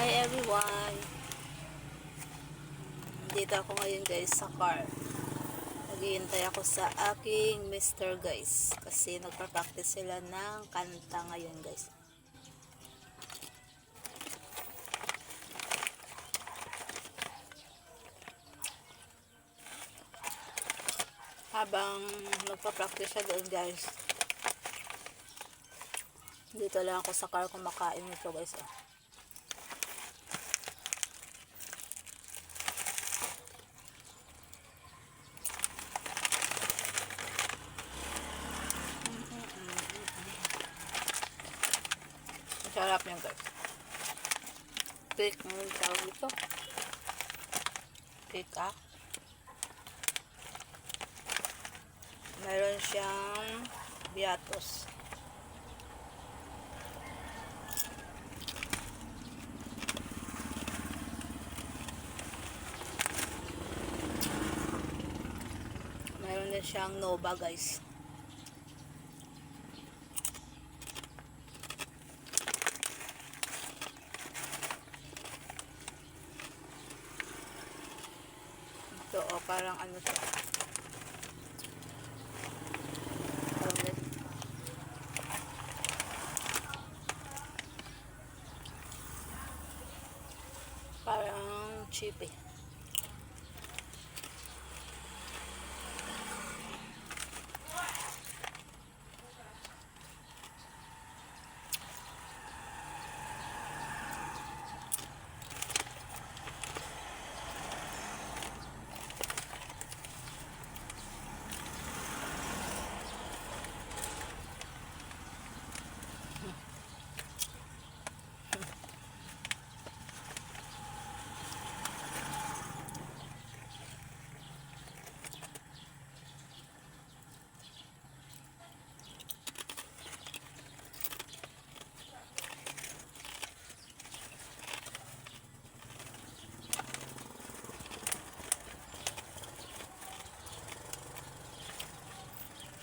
Hi everyone! Dito ako ngayon guys sa car. Naghihintay ako sa aking mister guys. Kasi nagpa-practice sila ng kanta ngayon guys. Habang nagpa-practice siya doon guys. Dito lang ako sa car kumakain nito guys. Sarap yan guys. Cake, ang tawag ito. Cake Meron siyang biatos. Meron din siyang nova guys. Ito parang ano to. Parang cheap eh.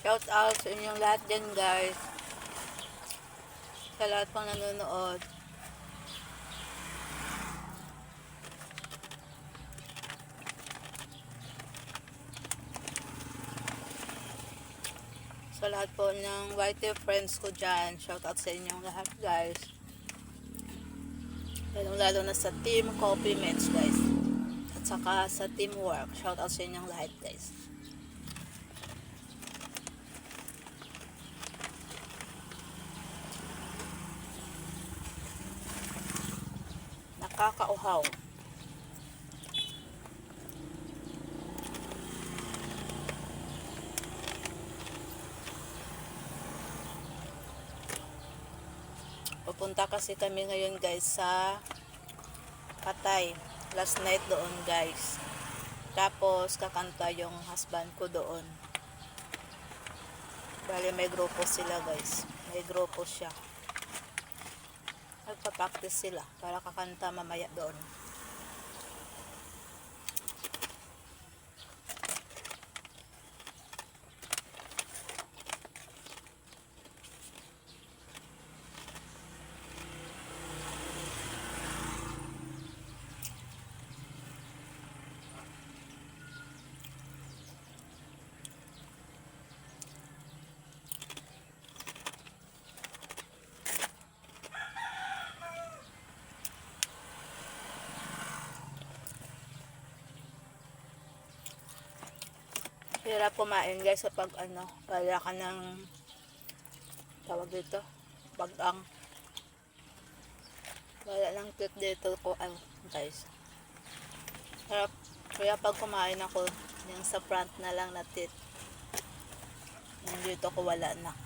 Shout out sa inyong lahat dyan guys. Sa lahat pang nanonood. Sa lahat po ng white friends ko dyan. Shout out sa inyong lahat guys. Lalo na sa team Coffee Mates guys. At saka sa teamwork. Shout out sa inyong lahat guys. Nakakauhaw. Pupunta kasi kami ngayon guys sa Patay. Last night doon guys. Tapos kakanta yung husband ko doon. Bale may grupo sila guys. May grupo siya. Nagpa-practice sila para kakanta mamaya doon. Hirap kumain guys kapag wala ka ng tawag dito, bagang. Wala ng tip dito ko guys. Hirap, kaya pag kumain ako, yung sa front na lang na tit. Yung dito ko wala na.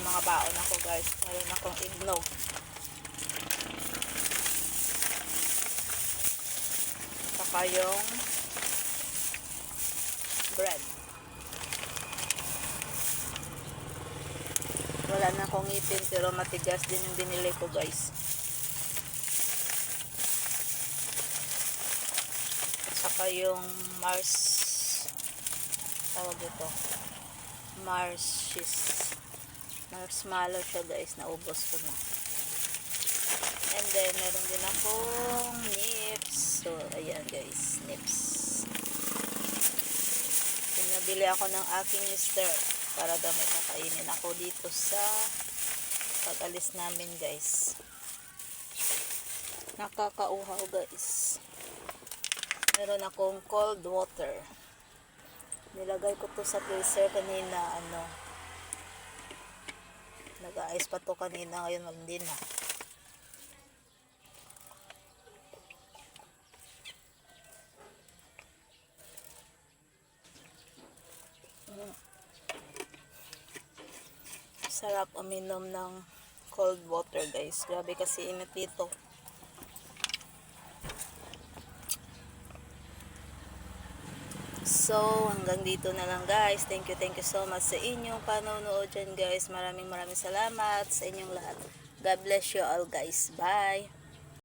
Mga baon ako guys. Meron akong iglog. Saka yung bread. wala na akong ngipin pero matigas din yung binili ko guys. Saka yung Mars, tawag ito, marshmallow siya guys, naubos ko na. And then meron din akong nips. So ayan guys, nips. Pinabili ako ng aking mister para daw may kakainin ako dito sa pag-alis namin guys. Nakakauhaw guys. Meron akong cold water. Nilagay ko to sa freezer kanina, nag-ice pa to kanina, ngayon hindi na. Sarap uminom ng cold water guys. Grabe kasi init dito. So, hanggang dito na lang guys. Thank you so much sa inyong panonood dyan guys. Maraming salamat sa inyong lahat. God bless you all guys. Bye!